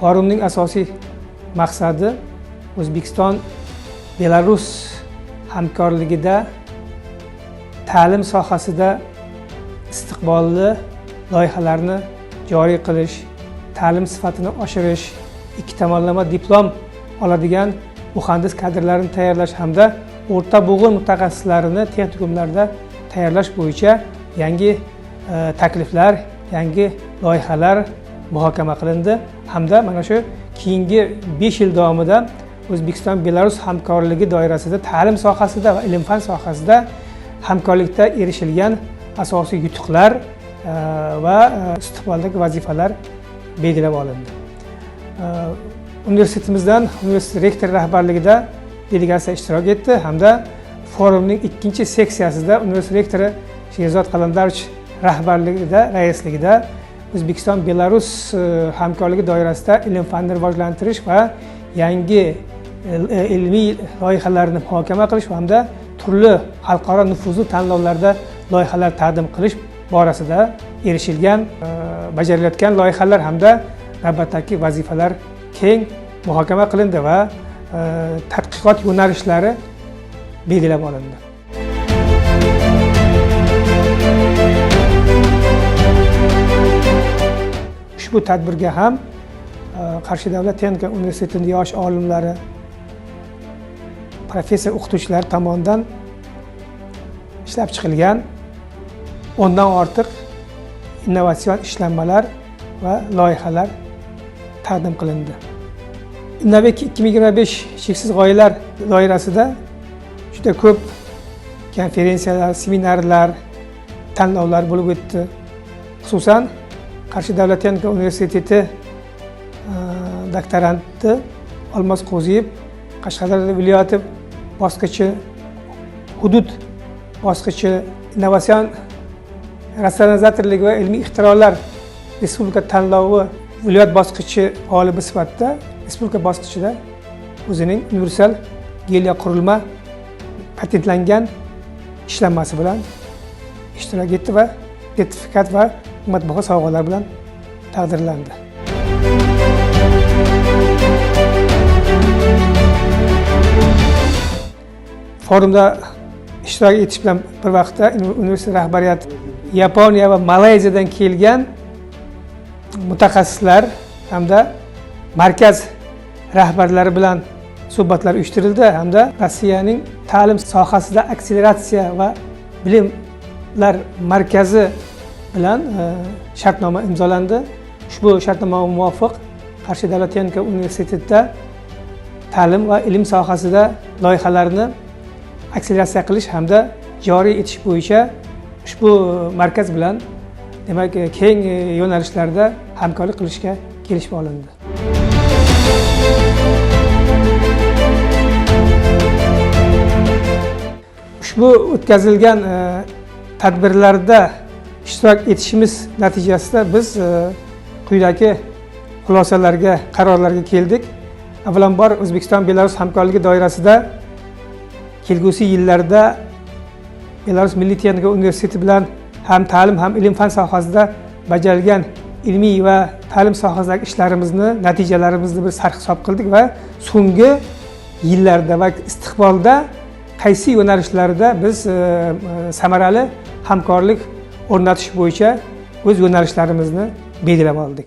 Forumning asosiy maqsadi O'zbekiston Belarus hamkorligida ta'lim sohasida istiqbolli loyihalarni joriy qilish, ta'lim sifatini oshirish, ikki tomonlama diplom oladigan muhandis kadrlarini tayyorlash hamda o'rta bo'g'in mutaxassislarini texnikumlarda tayyorlash bo'yicha yangi takliflar, yangi loyihalar muhokama qilindi hamda mana shu keyingi 5 yil davomida O'zbekiston Belarus hamkorligi doirasida ta'lim sohasida va ilm-fan sohasida hamkorlikda erishilgan asosiy yutuqlar va istiqboldagi vazifalar belgilab olindi. Universitetimizdan universitet rektori rahbarligida delegatsiya ishtirok etdi hamda forumning ikkinchi seksiyasida universitet rektori Sherzod Qalandarovich rahbarligida, raisligida O'zbekiston Belarus hamkorligi doirasida ilm-fanni rivojlantirish va yangi ilmiy loyihalarni muhokama qilish hamda turli xalqaro nufuzli tanlovlarda loyihalar taqdim qilish borasida erishilgan, bajarilayotgan loyihalar hamda navbatdagi vazifalar keng muhokama qilindi va tadqiqot yo'nalishlari belgilab olindi. Ushbu tadbirga ham Qarshi davlat texnika universitetining yosh olimlari, professor o'qituvchilar tomonidan ishlab chiqilgan 10 dan ortiq innovatsion ishlanmalar va loyihalar taqdim qilindi. Innovek 2025 cheksiz g'oyalar doirasida juda ko'p konferensiyalar, seminarlar, tanlovlar bo'lib o'tdi. Xususan, Qarshi davlat texnika universiteti doktoranti Olmos Qo'ziyev Qashqadaryo viloyati bosqichi, hudud bosqichi innovatsion ratsionizatorlik va ilmiy ixtirolar respublika tanlovi viloyat bosqichi g'olibi sifatida respublika bosqichida o'zining universal geliya qurilma patentlangan ishlanmasi bilan ishtirok etdi va sertifikat va qimmatbaho sovg'alar bilan taqdirlandi. Forumda ishtirok etish bilan bir vaqtda universitet rahbariyati Yaponiya va Malayziyadan kelgan mutaxassislar hamda markaz rahbarlari bilan suhbatlar uyushtirildi hamda Rossiyaning ta'lim sohasida akseleratsiya va bilimlar markazi bilan shartnoma imzolandi. Ushbu shartnomaga muvofiq Qarshi davlat texnika universitetida ta'lim va ilm sohasida loyihalarni akseleratsiya qilish hamda joriy etish bo'yicha ushbu markaz bilan demak keng yo'nalishlarda hamkorlik qilishga kelishib olindi. Ushbu o'tkazilgan tadbirlarda ishtirok etishimiz natijasida biz quyidagi xulosalarga, qarorlarga keldik. Avvalambor O'zbekiston Belarus hamkorligi doirasida kelgusi yillarda Belarus Milliy texnika universiteti bilan ham ta'lim ham ilm-fan sohasida bajarilgan ilmiy va ta'lim sohasidagi ishlarimizni, natijalarimizni bir sarhisob qildik va so'nggi yillarda va istiqbolda qaysi yo'nalishlarda biz samarali hamkorlik o'rnatish bo'yicha o'z yo'nalishlarimizni belgilab oldik.